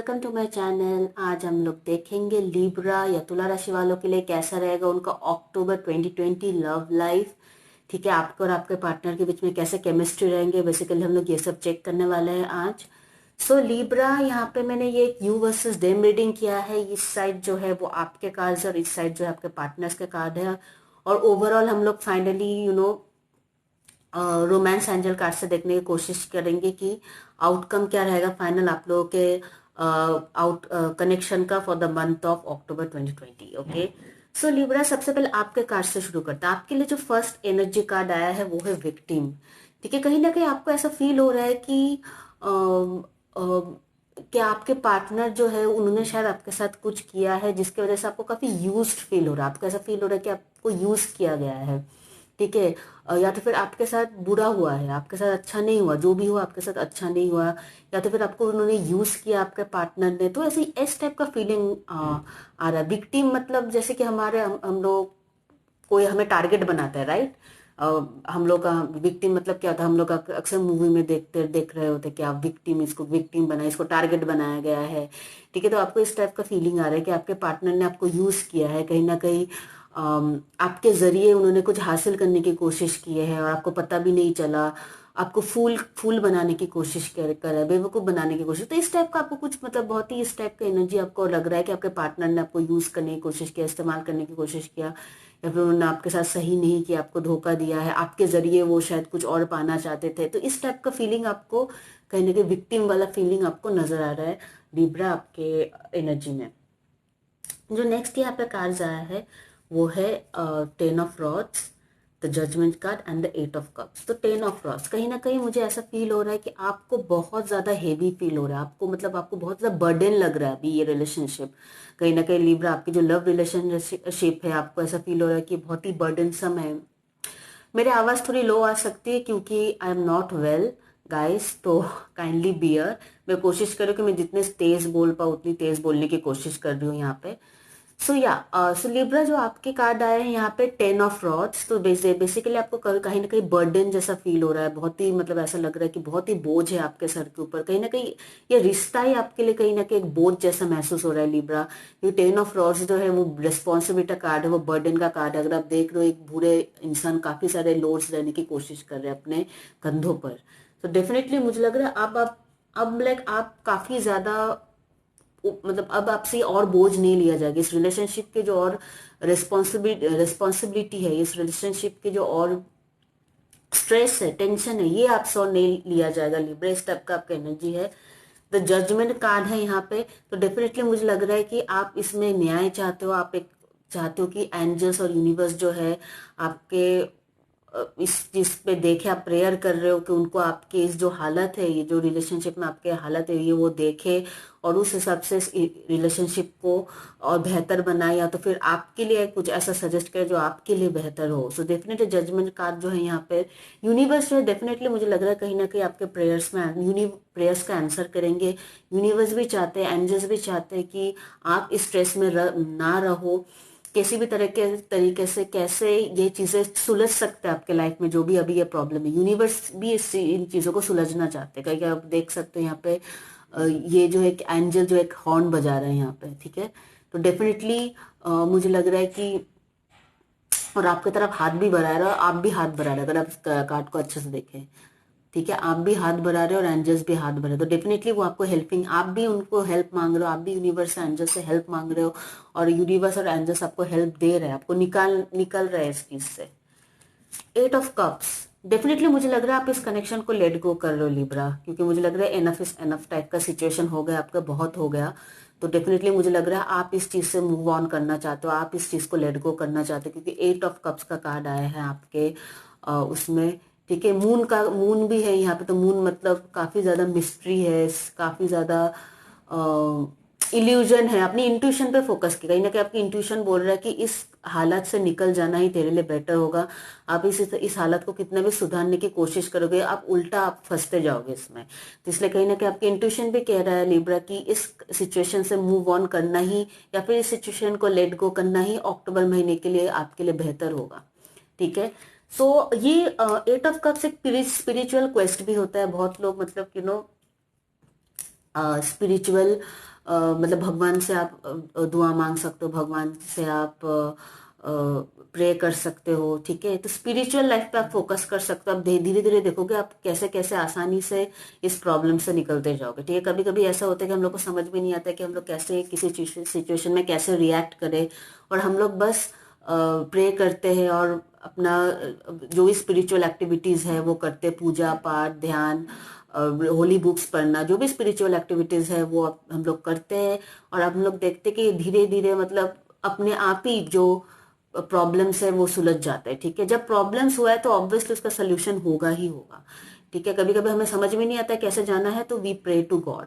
Welcome to my channel. आज हम लोग देखेंगे लिब्रा या तुला राशि वालों के लिए कैसा रहेगा उनका अक्टूबर 2020 लव लाइफ। ठीक है, आपको और आपके पार्टनर के बीच में कैसे केमिस्ट्री रहेंगे, बेसिकली हम लोग ये सब चेक करने वाले हैं आज। सो लिब्रा, यहाँ पे मैंने ये यू वर्सेस देम रीडिंग किया है। इस साइड जो है वो आपके कार्ड्स और इस साइड जो है आपके पार्टनर्स के कार्ड है। और ओवरऑल हम लोग फाइनली रोमांस एंजल कार्ड से देखने की कोशिश करेंगे कि आउटकम क्या रहेगा फाइनल आप लोगों के आउट कनेक्शन का for the month of October 2020। Okay, so Libra, सबसे पहले आपके कार्ड से शुरू करते हैं। आपके लिए जो फर्स्ट एनर्जी कार्ड आया है वो है विक्टिम। ठीक है, कहीं ना कहीं आपको ऐसा फील हो रहा है कि क्या आपके पार्टनर जो है उन्होंने शायद आपके साथ कुछ किया है जिसकी वजह से आपको काफी यूज्ड फील हो रहा है। आपको ऐसा फील हो रहा है कि आपको यूज किया गया है। ठीक है, या तो फिर आपके साथ बुरा हुआ है, आपके साथ अच्छा नहीं हुआ, जो भी हुआ आपके साथ अच्छा नहीं हुआ, या तो फिर आपको उन्होंने यूज किया आपके पार्टनर ने। तो ऐसे इस टाइप का फीलिंग आ रहा है। विक्टिम मतलब जैसे कि हम लोग कोई हमें टारगेट बनाता है, राइट। हम लोग का विक्टिम मतलब क्या होता है, हम लोग अक्सर मूवी में देख रहे होते हैं कि आप विक्टिम, इसको विक्टिम बनाए, इसको टारगेट बनाया गया है। ठीक है, तो आपको इस टाइप का फीलिंग आ रहा है कि आपके पार्टनर ने आपको यूज किया है कहीं ना कहीं। आपके जरिए उन्होंने कुछ हासिल करने की कोशिश की है और आपको पता भी नहीं चला। आपको फूल फूल बनाने की कोशिश कर है, बेवकूफ बनाने की कोशिश। तो इस टाइप का आपको कुछ मतलब बहुत ही इस टाइप का एनर्जी आपको लग रहा है कि आपके पार्टनर ने आपको यूज करने की कोशिश किया, इस्तेमाल करने की कोशिश किया, या फिर उन्होंने आपके साथ सही नहीं किया, आपको धोखा दिया है। आपके जरिए वो शायद कुछ और पाना चाहते थे। तो इस टाइप का फीलिंग आपको कहीं ना कहीं विक्टिम वाला फीलिंग आपको नजर आ रहा है लिब्रा आपके एनर्जी में। जो नेक्स्ट यहाँ पे कार्ड आया है वो है 10 of rods, the judgement card and the 8 of cups. तो 10 ऑफ रॉड्स, कहीं ना कहीं मुझे ऐसा फील हो रहा है कि आपको बहुत ज्यादा हेवी फील हो रहा है। आपको मतलब आपको बहुत ज्यादा बर्डन लग रहा है अभी ये रिलेशनशिप। कहीं ना कहीं लिब्रा, आपकी जो लव रिलेशनशिप है, आपको ऐसा फील हो रहा है कि बहुत ही बर्डनसम है। मेरी आवाज थोड़ी लो आ सकती है क्योंकि I am not well guys, तो काइंडली बियर। मैं कोशिश करूँ कि मैं जितने तेज बोल पाऊँ उतनी तेज बोलने की कोशिश कर रही हूँ यहाँ पे। सो लिब्रा, जो आपके कार्ड आए हैं यहाँ पे 10 ऑफ रॉड्स, तो बेसिकली आपको कहीं ना कहीं बर्डन जैसा फील हो रहा है। बहुत ही मतलब ऐसा लग रहा है कि बहुत ही बोझ है आपके सर के ऊपर। कहीं ना कहीं ये रिश्ता ही आपके लिए कहीं ना कहीं एक बोझ जैसा महसूस हो रहा है लिब्रा। ये 10 ऑफ रॉड्स जो है वो रिस्पॉन्सिबिलिटी का कार्ड है, वो बर्डन का कार्ड है। अगर आप देख रहे हो एक बूढ़े इंसान काफी सारे लोड्स रहने की कोशिश कर रहे हैं अपने कंधों पर। तो डेफिनेटली मुझे लग रहा है अब लाइक आप काफी ज्यादा मतलब अब आपसे और बोझ नहीं लिया जाएगा। इस रिलेशनशिप के जो और रिस्पॉन्सिबिलिटी है, इस रिलेशनशिप के जो और स्ट्रेस है, टेंशन है, ये आपसे और नहीं लिया जाएगा। लिब्रा, इस टाइप का आपका एनर्जी है। द जजमेंट कार्ड है यहाँ पे। तो डेफिनेटली मुझे लग रहा है कि आप इसमें न्याय चाहते हो। आप एक चाहते हो कि एंजल्स और यूनिवर्स जो है आपके इस चीज पे देखे। आप प्रेयर कर रहे हो कि उनको आपकी इस जो हालत है, ये जो रिलेशनशिप में आपके हालत है, ये वो देखे और उस हिसाब से इस रिलेशनशिप को और बेहतर बनाए, या तो फिर आपके लिए कुछ ऐसा सजेस्ट करे जो आपके लिए बेहतर हो। सो डेफिनेटली जजमेंट कार्ड जो है यहाँ पे यूनिवर्स जो है, डेफिनेटली मुझे लग रहा है कहीं ना कहीं आपके प्रेयर्स में प्रेयर्स का आंसर करेंगे। यूनिवर्स भी चाहते हैं, एंजल्स भी चाहते हैं कि आप इस स्ट्रेस में ना रहो। किसी भी तरह के तरीके से कैसे ये चीजें सुलझ सकते हैं आपके लाइफ में, जो भी अभी ये प्रॉब्लम है, यूनिवर्स भी इन चीजों को सुलझना चाहते हैं। कहीं आप देख सकते हो यहाँ पे ये जो एक एंजल जो एक हॉर्न बजा रहा है यहाँ पे। ठीक है, तो डेफिनेटली मुझे लग रहा है कि और आपकी तरफ हाथ भी बढ़ा रहा है, आप भी हाथ बढ़ा रहे हैं अगर आप कार्ड को अच्छे से देखें। ठीक है, आप भी हाथ बढ़ा रहे हो और एंजल्स भी हाथ बढ़ा रहे हो। तो डेफिनेटली वो आपको हेल्पिंग, आप भी उनको हेल्प मांग रहे हो, आप भी यूनिवर्स से एंजल्स से हेल्प मांग रहे हो और यूनिवर्स और एंजल्स आपको हेल्प दे रहे हैं, आपको निकल रहे हैं इस चीज से। 8 ऑफ कप्स, डेफिनेटली मुझे लग रहा है आप इस कनेक्शन को लेट गो कर रहे हो लिब्रा, क्योंकि मुझे लग रहा है एनफ इज एनफ टाइप का सिचुएशन हो गया आपका, बहुत हो गया। तो डेफिनेटली मुझे लग रहा है आप इस चीज से मूव ऑन करना चाहते हो, आप इस चीज को लेट गो करना चाहते हो, क्योंकि 8 ऑफ कप्स का कार्ड आया है आपके उसमें। ठीक है, मून भी है यहाँ पे। तो मून मतलब काफी ज्यादा मिस्ट्री है, काफी ज्यादा इल्यूजन है। अपनी इंट्यूशन पे फोकस की, कहीं ना कहीं आपकी इंट्यूशन बोल रहा है कि इस हालत से निकल जाना ही तेरे लिए बेटर होगा। आप इस हालत को कितना भी सुधारने की कोशिश करोगे, आप उल्टा आप फंसते जाओगे इसमें। तो इसलिए कहीं ना कहीं आपकी इंट्यूशन भी कह रहा है लिब्रा कि इस सिचुएशन से मूव ऑन करना ही, या फिर इस सिचुएशन को लेट गो करना ही अक्टूबर महीने के लिए आपके लिए बेहतर होगा। ठीक है, सो ये 8 ऑफ कप्स एक स्पिरिचुअल क्वेस्ट भी होता है। बहुत लोग मतलब स्पिरिचुअल, मतलब भगवान से आप दुआ मांग सकते हो, भगवान से आप प्रे कर सकते हो, ठीक है। तो स्पिरिचुअल लाइफ पे आप फोकस कर सकते हो। आप धीरे धीरे देखोगे आप कैसे कैसे आसानी से इस प्रॉब्लम से निकलते जाओगे, ठीक है। कभी कभी ऐसा होता है कि हम लोग को समझ में नहीं आता है कि हम लोग कैसे किसी सिचुएशन में कैसे रिएक्ट करें, और हम लोग बस प्रे करते हैं और अपना जो भी स्पिरिचुअल एक्टिविटीज है वो करते, पूजा पाठ, ध्यान, होली बुक्स पढ़ना, जो भी स्पिरिचुअल एक्टिविटीज है वो हम लोग करते हैं। और अब हम लोग देखते हैं कि धीरे धीरे मतलब अपने आप ही जो प्रॉब्लम्स है वो सुलझ जाता है, ठीक है। जब प्रॉब्लम्स हुआ है तो ऑब्वियसली उसका सोल्यूशन होगा ही होगा, ठीक है। कभी कभी हमें समझ में नहीं आता है कैसे जाना है, तो वी प्रे टू गॉड।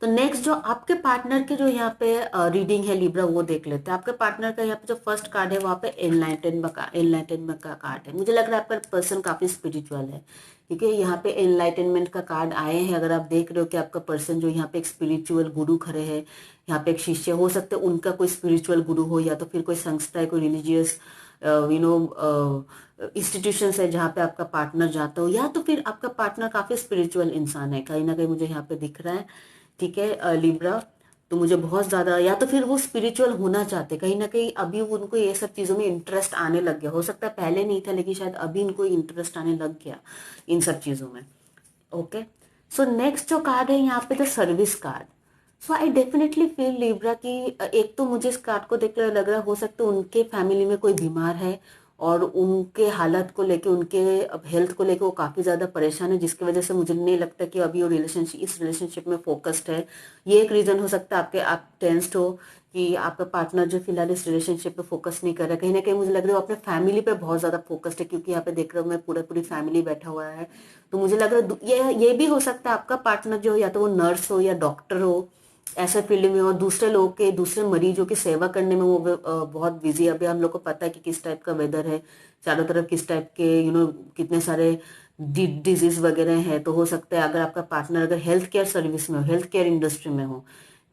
तो नेक्स्ट जो आपके पार्टनर के जो यहाँ पे रीडिंग है लिब्रा, वो देख लेते हैं। आपके पार्टनर का यहाँ पे जो फर्स्ट कार्ड है वहाँ पे एनलाइटनमेंट का कार्ड है। मुझे लग रहा है आपका पर्सन काफी स्पिरिचुअल है, क्योंकि यहाँ पे एनलाइटनमेंट का कार्ड आए हैं। अगर आप देख रहे हो कि आपका पर्सन जो यहाँ पे एक स्पिरिचुअल गुरु खड़े हैं, यहाँ पे एक शिष्य हो सकते हैं, उनका कोई स्पिरिचुअल गुरु हो, या तो फिर कोई संस्था है, कोई रिलीजियस इंस्टीट्यूशन है जहाँ पे आपका पार्टनर जाता हो, या तो फिर आपका पार्टनर काफी स्पिरिचुअल इंसान है, कहीं ना कहीं मुझे यहाँ पे दिख रहा है, ठीक है लिब्रा। तो मुझे बहुत ज्यादा, या तो फिर वो स्पिरिचुअल होना चाहते, कहीं ना कहीं अभी उनको ये सब चीजों में इंटरेस्ट आने लग गया। हो सकता है पहले नहीं था, लेकिन शायद अभी इनको इंटरेस्ट आने लग गया इन सब चीजों में। ओके, सो नेक्स्ट जो कार्ड है यहाँ पे the service card. So I definitely feel Libra की, एक तो मुझे इस कार्ड को देख कर लग रहा है हो सकता है उनके फैमिली में कोई बीमार है, और उनके हालत को लेके, उनके हेल्थ को लेके वो काफी ज्यादा परेशान है, जिसकी वजह से मुझे नहीं लगता कि अभी वो इस रिलेशनशिप में फोकस्ड है। ये एक रीजन हो सकता है आपके, आप टेंस्ड हो कि आपका पार्टनर जो फिलहाल इस रिलेशनशिप पे फोकस नहीं कर रहा है। कहीं ना कहीं मुझे लग रहा है वो अपने फैमिली पे बहुत ज्यादा फोकस्ड है, क्योंकि यहाँ पे देख रहा हूँ मैं पूरी फैमिली बैठा हुआ है। तो मुझे लग रहा है ये भी हो सकता है आपका पार्टनर जो या तो वो नर्स हो या डॉक्टर हो, ऐसे फील्ड में, और दूसरे लोग के, दूसरे मरीजों की सेवा करने में वो बहुत बिजी है। अभी हम लोग को पता है कि किस टाइप का वेदर है चारों तरफ, किस टाइप के कितने सारे डिजीज वगैरह हैं। तो हो सकता है अगर आपका पार्टनर अगर हेल्थ केयर सर्विस में हो, हेल्थ केयर इंडस्ट्री में हो,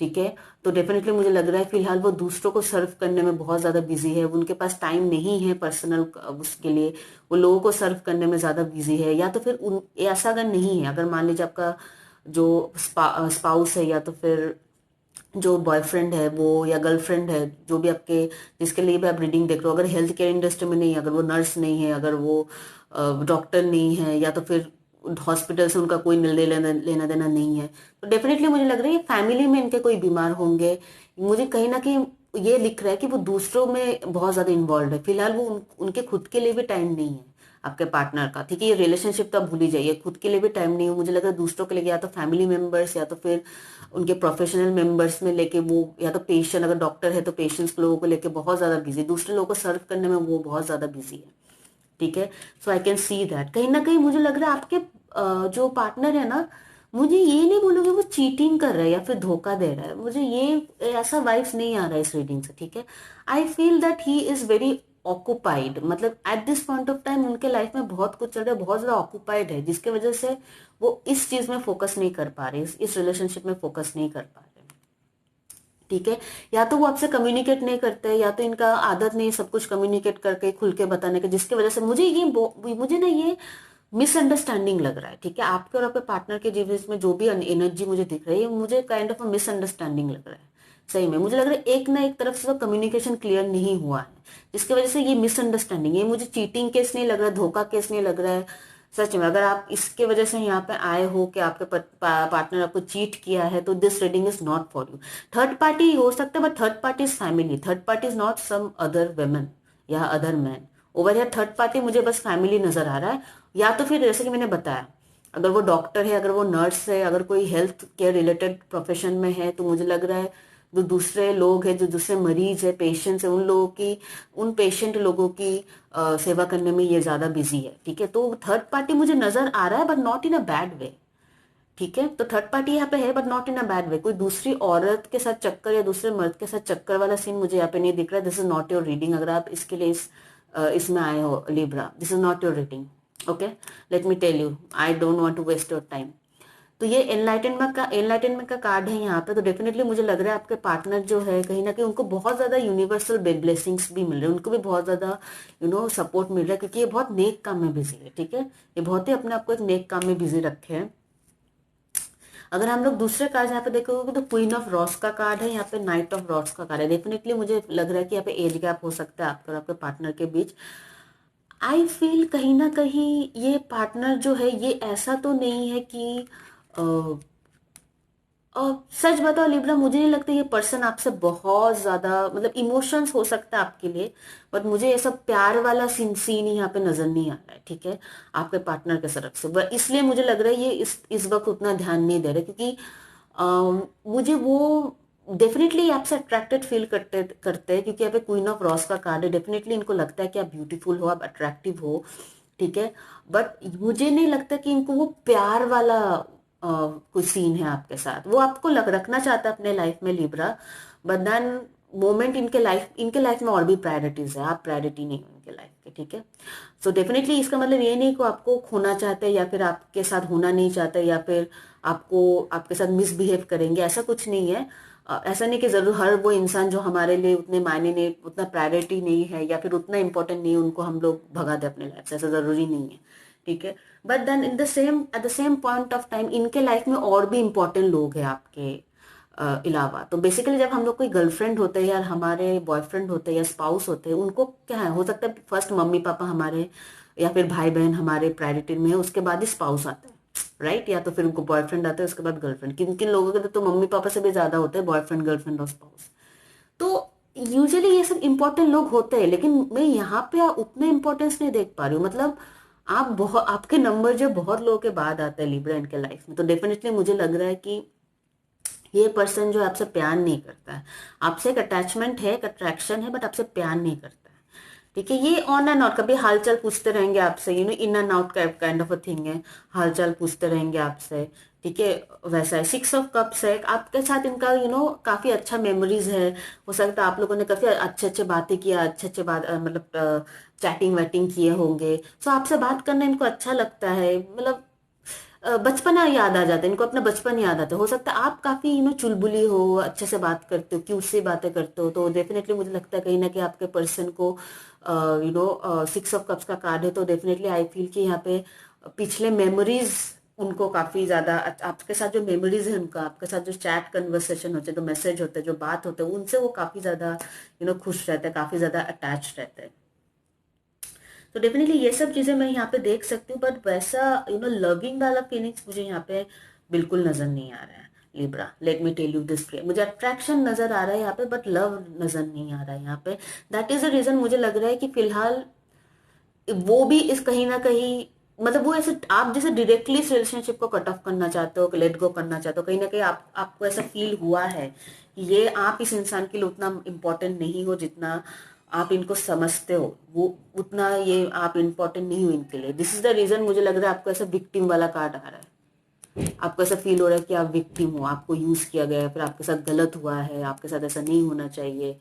ठीक है, तो डेफिनेटली मुझे लग रहा है फिलहाल वो दूसरों को सर्व करने में बहुत ज्यादा बिजी है। उनके पास टाइम नहीं है पर्सनल उसके लिए, वो लोगों को सर्व करने में ज्यादा बिजी है। या तो फिर ऐसा अगर नहीं है, अगर मान लीजिए आपका जो स्पाउस है, या तो फिर जो बॉयफ्रेंड है वो, या गर्लफ्रेंड है, जो भी आपके, जिसके लिए भी आप रीडिंग देख रहे हो, अगर हेल्थ केयर इंडस्ट्री में नहीं है, अगर वो नर्स नहीं है, अगर वो डॉक्टर नहीं है, या तो फिर हॉस्पिटल से उनका कोई लेना देना नहीं है, तो डेफिनेटली मुझे लग रहा है फैमिली में इनके कोई बीमार होंगे। मुझे कहीं ना कहीं ये लिख रहा है कि वो दूसरों में बहुत ज्यादा इन्वॉल्व है। फिलहाल वो उनके खुद के लिए भी टाइम नहीं है आपके पार्टनर का, ठीक है। ये रिलेशनशिप तो आप भूल ही जाइए, खुद के लिए भी टाइम नहीं है। मुझे लग रहा है दूसरों के लिए, या तो फैमिली मेंबर्स, या तो फिर उनके प्रोफेशनल मेंबर्स में लेके वो, या तो पेशेंट, अगर डॉक्टर है तो पेशेंट्स लोगों को लेके बहुत ज्यादा बिजी, दूसरे लोगों को सर्व करने में वो बहुत ज्यादा बिजी है, ठीक है। सो आई कैन सी दैट। कहीं ना कहीं मुझे लग रहा है आपके जो पार्टनर है ना, मुझे ये नहीं बोलूंगी वो चीटिंग कर रहा है या फिर धोखा दे रहा है, मुझे ये ऐसा वाइब्स नहीं आ रहा है इस रीडिंग से, ठीक है। I feel that he is very occupied, मतलब at this point of time उनके लाइफ में बहुत कुछ चल रहा है, बहुत ज्यादा ऑक्युपाइड है, जिसकी वजह से वो इस चीज में फोकस नहीं कर पा रहे, इस रिलेशनशिप में फोकस नहीं कर पा रहे, ठीक है। या तो वो आपसे कम्युनिकेट नहीं करते, या तो इनका आदत नहीं सब कुछ कम्युनिकेट करके खुल के बताने के, जिसकी वजह से मुझे ना ये मिसअंडरस्टैंडिंग लग रहा है, ठीक है। आपके और आपके पार्टनर के जीवन में जो भी एनर्जी मुझे दिख रही है, मुझे काइंड ऑफ मिसअंडरस्टैंडिंग लग रहा है। सही में मुझे लग रहा है एक ना एक तरफ से तो कम्युनिकेशन क्लियर नहीं हुआ है, जिसकी वजह से ये मिसअंडरस्टैंडिंग, ये मुझे चीटिंग केस नहीं लग रहा है, धोखा केस नहीं लग रहा है। सच में अगर आप इसके वजह से यहाँ पे आए हो कि आपके पार्टनर आपको चीट किया है, तो this reading is not for you. Third party हो सकता है, but third party is family, third party is not some other women या other man. Over here third party मुझे बस फैमिली नजर आ रहा है। या तो फिर जैसे कि मैंने बताया, अगर वो डॉक्टर है, अगर वो नर्स है, अगर कोई हेल्थ केयर रिलेटेड प्रोफेशन में है, तो मुझे लग रहा है जो दूसरे लोग हैं, जो दूसरे मरीज है, पेशेंट्स है, उन लोगों की, उन पेशेंट लोगों की सेवा करने में ये ज्यादा बिजी है, ठीक है। तो थर्ड पार्टी मुझे नजर आ रहा है, but not in a bad way, ठीक है। तो थर्ड पार्टी यहाँ पे है, but not in a bad way. कोई दूसरी औरत के साथ चक्कर या दूसरे मर्द के साथ चक्कर वाला सीन मुझे यहाँ पे नहीं दिख रहा है। This is not your reading. अगर आप इसके लिए इसमें आए हो Libra, this is not your reading. Okay, let me tell you, I don't want to waste your time. तो ये एनलाइटनमेंट का कार्ड है यहाँ पे। तो डेफिनेटली मुझे लग रहा है आपके पार्टनर जो है, कहीं ना कहीं उनको बहुत ज्यादा यूनिवर्सल ब्लेसिंग्स भी मिल रहे हैं, उनको भी बहुत ज्यादा सपोर्ट मिल रहा है, क्योंकि ये बहुत नेक काम में बिजी है, ठीक है। ये बहुत ही अपने आप को एक नेक काम में बिजी रखे हैं। अगर हम लोग दूसरे कार्ड यहाँ पे देखोगे तो क्वीन ऑफ रॉस का कार्ड है, यहाँ पे नाइट ऑफ रॉस का कार्ड है। डेफिनेटली मुझे लग रहा है कि यहाँ पे एज गैप हो सकता है आपके और आपके पार्टनर के बीच। आई फील कहीं ना कहीं ये पार्टनर जो है ये ऐसा तो नहीं है कि सच बताओ लिब्रा, मुझे नहीं लगता ये पर्सन आपसे बहुत ज्यादा मतलब इमोशंस हो सकता है आपके लिए, बट मुझे ये सब प्यार वाला सीन यहाँ पे नजर नहीं आ रहा है, ठीक है, आपके पार्टनर के तरफ से। इसलिए मुझे लग रहा है ये इस वक्त उतना ध्यान नहीं दे रहे, क्योंकि मुझे वो डेफिनेटली आपसे अट्रैक्टेड फील करते करते हैं, क्योंकि यहाँ पे क्वीन ऑफ रॉस का कार्ड है। डेफिनेटली इनको लगता है कि आप ब्यूटीफुल हो, आप अट्रैक्टिव हो, ठीक है, बट मुझे नहीं लगता कि इनको वो प्यार वाला कोई सीन है आपके साथ। वो आपको रखना चाहता है अपने लाइफ में लिब्रा, बट देन मोमेंट इनके लाइफ में और भी प्रायोरिटीज है, आप प्रायोरिटी नहीं हो इनके लाइफ के, ठीक है। सो डेफिनेटली इसका मतलब ये नहीं कि आपको खोना चाहते हैं या फिर आपके साथ होना नहीं चाहते या फिर आपको आपके साथ मिसबिहेव करेंगे, ऐसा कुछ नहीं है। ऐसा नहीं कि जरूर हर वो इंसान जो हमारे लिए उतने मायने नहीं, उतना प्रायोरिटी नहीं है या फिर उतना इंपॉर्टेंट नहीं है, उनको हम लोग भगा दे अपने लाइफ से, ऐसा जरूरी नहीं है, ठीक है। But then at the same point of time इनके लाइफ में और भी इंपॉर्टेंट लोग हैं आपके अलावा। तो बेसिकली जब हम लोग कोई गर्लफ्रेंड होते हैं या हमारे बॉयफ्रेंड होते हैं या स्पाउस होते हैं, उनको क्या है, हो सकता है फर्स्ट मम्मी पापा हमारे या फिर भाई बहन हमारे प्रायोरिटी में है, उसके बाद ही स्पाउस आता है, राइट, या तो फिर उनको बॉयफ्रेंड आता है, उसके बाद गर्लफ्रेंड। किन किन लोगों के तो मम्मी पापा से भी ज्यादा होते हैं बॉयफ्रेंड गर्लफ्रेंड और स्पाउस। तो यूजुअली ये सब इंपॉर्टेंट लोग होते हैं, लेकिन मैं यहाँ पे उतने इंपॉर्टेंस नहीं देख पा रही हूँ। मतलब आप बहुत, आपके नंबर जो बहुत लोगों के बाद आता है लिब्रा इनके लाइफ में, तो डेफिनेटली मुझे लग रहा है कि ये पर्सन जो है आपसे प्यार नहीं करता है। आपसे एक अटैचमेंट है, एक अट्रैक्शन है, बट आपसे प्यार नहीं करता है, ठीक है। ये ऑन एंड आउट कभी हालचाल पूछते रहेंगे आपसे, in and out kind of a thing है, हालचाल पूछते रहेंगे आपसे, ठीक है। वैसा है, 6 ऑफ कप्स है, आपके साथ इनका काफी अच्छा मेमोरीज है। हो सकता है आप लोगों ने काफी अच्छे अच्छे बातें किया, अच्छे अच्छे बात मतलब चैटिंग वैटिंग किए होंगे। सो आपसे बात करना इनको अच्छा लगता है, मतलब बचपना याद आ जाता है इनको, अपना बचपन याद आता है। हो सकता है आप काफी चुलबुली हो, अच्छे से बात करते हो, क्यूट से बातें करते हो, तो डेफिनेटली मुझे लगता है कहीं ना कहीं आपके पर्सन को 6 ऑफ कप्स का कार्ड है, तो डेफिनेटली आई फील कि यहाँ पे पिछले मेमोरीज उनको काफी ज्यादा आपके साथ जो मेमोरीज है उनका, आपके साथ जो चैट कन्वर्सेशन होते हैं, जो मैसेज होते हैं, जो बात होते हैं, उनसे वो काफी ज्यादा खुश रहते हैं, काफी ज्यादा अटैच रहते हैं। तो डेफिनेटली ये सब चीजें मैं यहाँ पे देख सकती हूँ, बट वैसा लविंग वाला फीलिंग्स मुझे यहाँ पे बिल्कुल नजर नहीं आ रहा है Libra. Let me tell you this, मुझे अट्रैक्शन नजर आ रहा है यहाँ पे, बट लव नजर नहीं आ रहा है यहाँ पे। दैट इज द रीजन मुझे लग रहा है कि फिलहाल वो भी इस कहीं ना कहीं, मतलब वो ऐसे आप जैसे डायरेक्टली इस रिलेशनशिप को कट ऑफ करना चाहते हो, लेट गो करना चाहते हो, कहीं ना कहीं आपको ऐसा फील हुआ है कि ये आप इस इंसान के लिए उतना इम्पोर्टेंट नहीं हो जितना आप इनको समझते हो, वो उतना ये आप इम्पोर्टेंट नहीं हो इनके लिए। दिस इज द रीजन मुझे लग रहा है आपको ऐसा विक्टिम वाला कार्ड आ रहा है। आपको ऐसा फील हो रहा है कि आप विक्टिम हो, आपको यूज किया गया है, फिर आपके साथ गलत हुआ है, आपके साथ ऐसा नहीं होना चाहिए,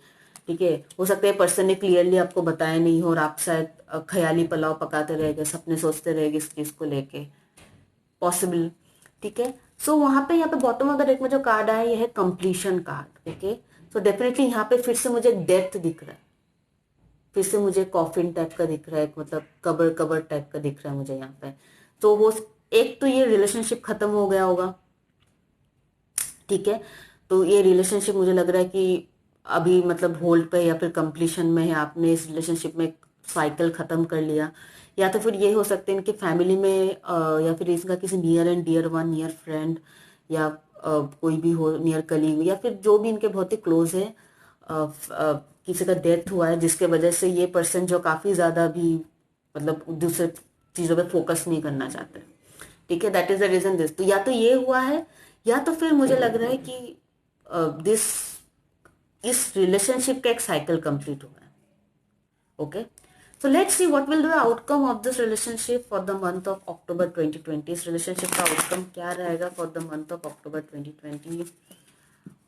ठीक है। हो सकता है पर्सन ने क्लियरली आपको बताया नहीं हो और आप शायद ख्याली पुलाव पकाते रह गए, सपने सोचते रह गए इस चीज को लेके, पॉसिबल, ठीक है। सो वहां पे यहाँ पे बॉटम ऑफ द डेक में जो कार्ड आया ये है completion card, okay. So definitely यहाँ पे फिर से मुझे डेथ दिख रहा है, फिर से मुझे कॉफिन टाइप का दिख रहा है, मतलब कबर कबर टाइप का दिख रहा है मुझे यहाँ पे। तो वो एक तो ये रिलेशनशिप खत्म हो गया होगा, ठीक है। तो ये रिलेशनशिप मुझे लग रहा है कि अभी मतलब होल्ड पे या फिर कंप्लीशन में है, आपने इस रिलेशनशिप में साइकिल खत्म कर लिया। या तो फिर ये हो सकते हैं इनकी फैमिली में या फिर इसका किसी near and dear one, near friend या कोई भी हो, नियर कलीग या फिर जो भी इनके बहुत ही क्लोज है, किसी का डेथ हुआ है, जिसके वजह से ये पर्सन जो काफी ज्यादा भी मतलब दूसरे चीजों पे फोकस नहीं करना चाहते, ठीक है। That is the reason this. तो या तो ये हुआ है या तो फिर मुझे लग रहा है कि दिस इस रिलेशनशिप का एक साइकिल कंप्लीट हुआ है, okay. So let's see what will be the outcome of this relationship for the month of October 2020. इस relationship का outcome क्या रहेगा for the month of October 2020?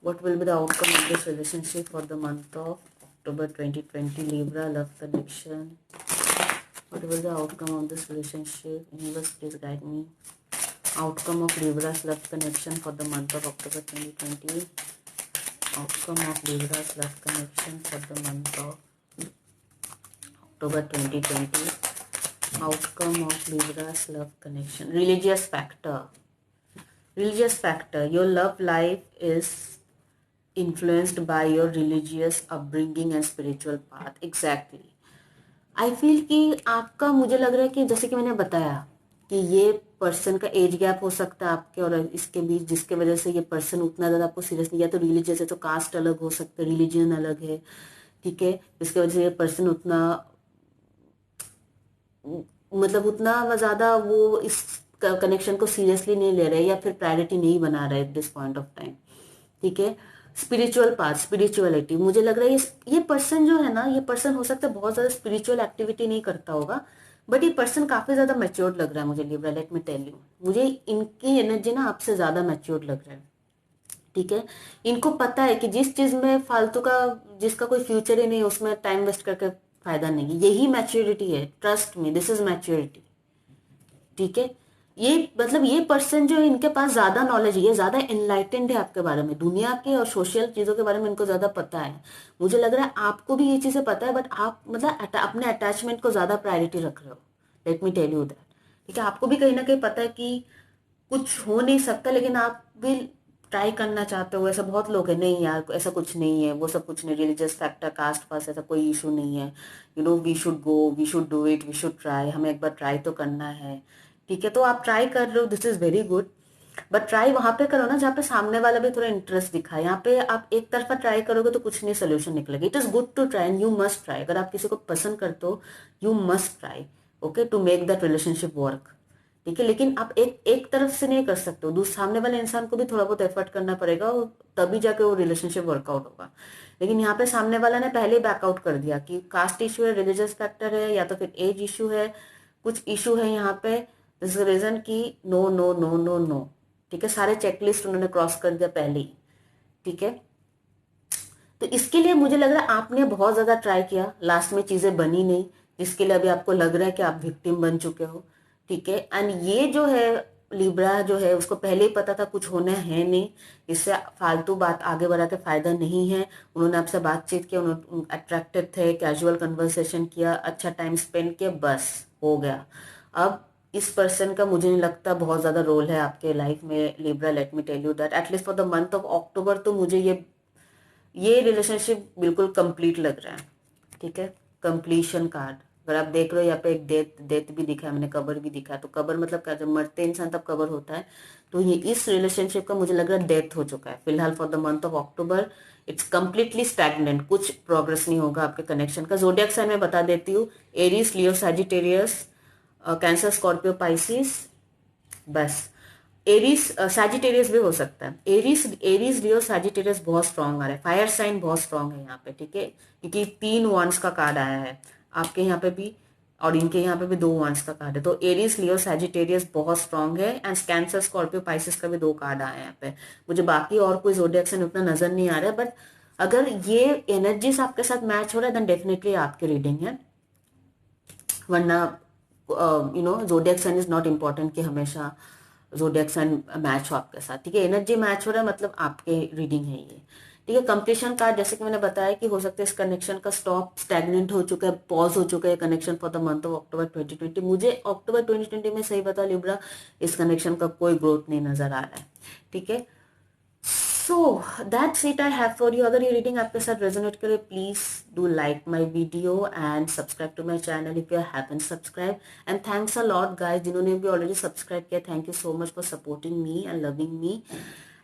What will be the outcome of this relationship for the month of October 2020? Libra love connection. What will be the outcome of this relationship? Universe, please guide me. Outcome of Libra's love connection for the month of October 2020. Outcome of Libra's love connection for the month of October 2020. Outcome of Libra's love connection. Religious factor. Religious factor, your love life is influenced by your religious upbringing and spiritual path. Exactly. I feel कि आपका, मुझे लग रहा है कि जैसे कि मैंने बताया कि ये पर्सन का एज गैप हो सकता है आपके और इसके बीच, जिसके वजह से ये पर्सन उतना ज्यादा आपको सीरियस नहीं, या तो रिलीजियस है तो कास्ट अलग हो सकता है, रिलीजन अलग है, ठीक है, जिसकी वजह से ये पर्सन उतना, मतलब उतना ज्यादा वो इस कनेक्शन को सीरियसली नहीं ले रहे, या फिर प्रायोरिटी नहीं बना रहे eight this point of time, ठीक है। स्पिरिचुअल पार्ट, स्पिरिचुअलिटी, मुझे लग रहा है ये पर्सन जो है ना, ये पर्सन हो सकता है बहुत ज्यादा स्पिरिचुअल एक्टिविटी नहीं करता होगा, बट ये पर्सन काफी ज्यादा मैच्योर लग रहा है मुझे Libra, let me tell you, मुझे इनकी एनर्जी ना आपसे ज्यादा मैच्योर लग रहा है, ठीक है। इनको पता है कि जिस चीज में फालतू का, जिसका कोई फ्यूचर ही नहीं, उसमें टाइम वेस्ट करके फायदा नहीं, यही मैच्योरिटी है, trust me, this is maturity, ठीक है। ये मतलब ये पर्सन जो है, इनके पास ज्यादा नॉलेज है, ये ज्यादा एनलाइटेंड है आपके बारे में, दुनिया के और सोशल चीजों के बारे में इनको ज्यादा पता है। मुझे लग रहा है आपको भी ये चीजें पता है, बट आप मतलब अपने अटैचमेंट को ज्यादा प्रायोरिटी रख रहे हो, let me tell you that, ठीक है। आपको भी कहीं ना कहीं पता है कि कुछ हो नहीं सकता, लेकिन आप भी ट्राई करना चाहते हो। ऐसा बहुत लोग हैं, नहीं यार ऐसा कुछ नहीं है, वो सब कुछ नहीं, रिलीजियस फैक्टर, कास्ट पास, ऐसा कोई इशू नहीं है, you know we should go, we should do it, we should try, हमें एक बार ट्राई तो करना है, ठीक है। तो आप ट्राई कर रहे हो, this is very good, but try वहां पे करो ना जहाँ पे सामने वाला भी थोड़ा इंटरेस्ट दिखाए। यहाँ पे आप एक तरफा ट्राई करोगे तो कुछ नहीं सोल्यूशन निकलेगा। It is good to try and you must try. अगर आप किसी को पसंद करते हो, you must try, okay, to make that relationship work, ठीक है। लेकिन आप एक एक तरफ से नहीं कर सकते हो, दूसरे सामने वाले इंसान को भी थोड़ा बहुत एफर्ट करना पड़ेगा, और तभी जाके वो रिलेशनशिप वर्कआउट होगा। लेकिन यहाँ पे सामने वाला ने पहले बैकआउट कर दिया कि कास्ट इशू है, रिलीजियस फैक्टर है, या तो फिर एज इशू है, कुछ इशू है यहाँ पे, दिस रीजन की no no no no no, ठीक है। सारे चेकलिस्ट उन्होंने क्रॉस कर दिया पहले ही, ठीक है। तो इसके लिए मुझे लग रहा है आपने बहुत ज्यादा ट्राई किया, लास्ट में चीजें बनी नहीं, जिसके लिए अभी आपको लग रहा है कि आप विक्टिम बन चुके हो, ठीक है। एंड ये जो है लिब्रा जो है, उसको पहले ही पता था कुछ होना है नहीं, इससे फालतू बात आगे बढ़ा के फायदा नहीं है। उन्होंने आपसे बातचीत किया, उन्होंने अट्रैक्टेड थे, कैजुअल कन्वर्सेशन किया, अच्छा टाइम स्पेंड किया, बस हो गया। अब इस पर्सन का मुझे नहीं लगता बहुत ज्यादा रोल है आपके लाइफ में Libra, let me tell you that, at least for the month of October तो मुझे ये रिलेशनशिप बिल्कुल कंप्लीट लग रहा है, ठीक है। कंप्लीशन कार्ड, अगर आप देख रहे हो यहाँ पे एक डेथ, डेथ भी दिखा है, मैंने कबर भी दिखा है, तो कबर मतलब क्या, जब मरते इंसान तब कबर होता है, तो ये इस रिलेशनशिप का मुझे लग रहा है डेथ हो चुका है फिलहाल for the month of October. It's completely stagnant, कुछ प्रोग्रेस नहीं होगा आपके कनेक्शन का। जोडियक साइन मैं बता देती हूँ, एरीज, लियो, सैजिटेरियस, कैंसर, स्कॉर्पियो, पाइसिस, बस। एरीज, सैजिटेरियस भी हो सकता है, एरीज, एरीज, लियो, सैजिटेरियस बहुत स्ट्रांग आ रहा है, फायर साइन बहुत स्ट्रांग है यहाँ पे, ठीक है, क्योंकि 3 wands का कार्ड आया है आपके यहाँ पे भी, और इनके यहाँ पे भी 2 wands का कार्ड है, तो एरीज, लियो, सैजिटेरियस बहुत स्ट्रांग है। एंड कैंसर, स्कॉर्पियो, पाइसिस का भी 2 कार्ड आया है यहाँ पे। मुझे बाकी और कोई जोडियक साइन उतना नजर नहीं आ रहा है, बट अगर ये एनर्जीज आपके साथ मैच हो रहा है देन डेफिनेटली आपकी रीडिंग है, वरना you know zodiac sign is not important कि हमेशा जोडियक साइन मैच हो आपके साथ, ठीक है। एनर्जी मैच हो रहा है मतलब आपके रीडिंग है ये, ठीक है। कंप्लीशन कार्ड, जैसे कि मैंने बताया कि हो सकता है इस कनेक्शन का स्टॉप, स्टैग्नेंट हो चुका है, पॉज हो चुका है connection for the month of अक्टूबर 2020। मुझे अक्टूबर 2020 में सही बता लिब्रा, इस कनेक्शन का कोई ग्रोथ नहीं नजर आ रहा है, ठीक है। So that's it I have for you. अगर ये रीडिंग आपके साथ रेजोनेट करे, please do like my video and subscribe to my channel if you haven't subscribe. And thanks a lot guys जिन्होंने भी ऑलरेडी सब्सक्राइब किया, thank you so much for supporting me and loving me.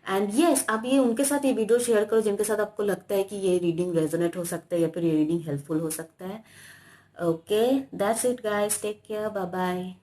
And yes, आप ये उनके साथ ये video share करो जिनके साथ आपको लगता है कि ये रीडिंग रेजोनेट हो सकता है या फिर ये रीडिंग हेल्पफुल हो सकता है। Okay, that's it guys, take care, bye bye.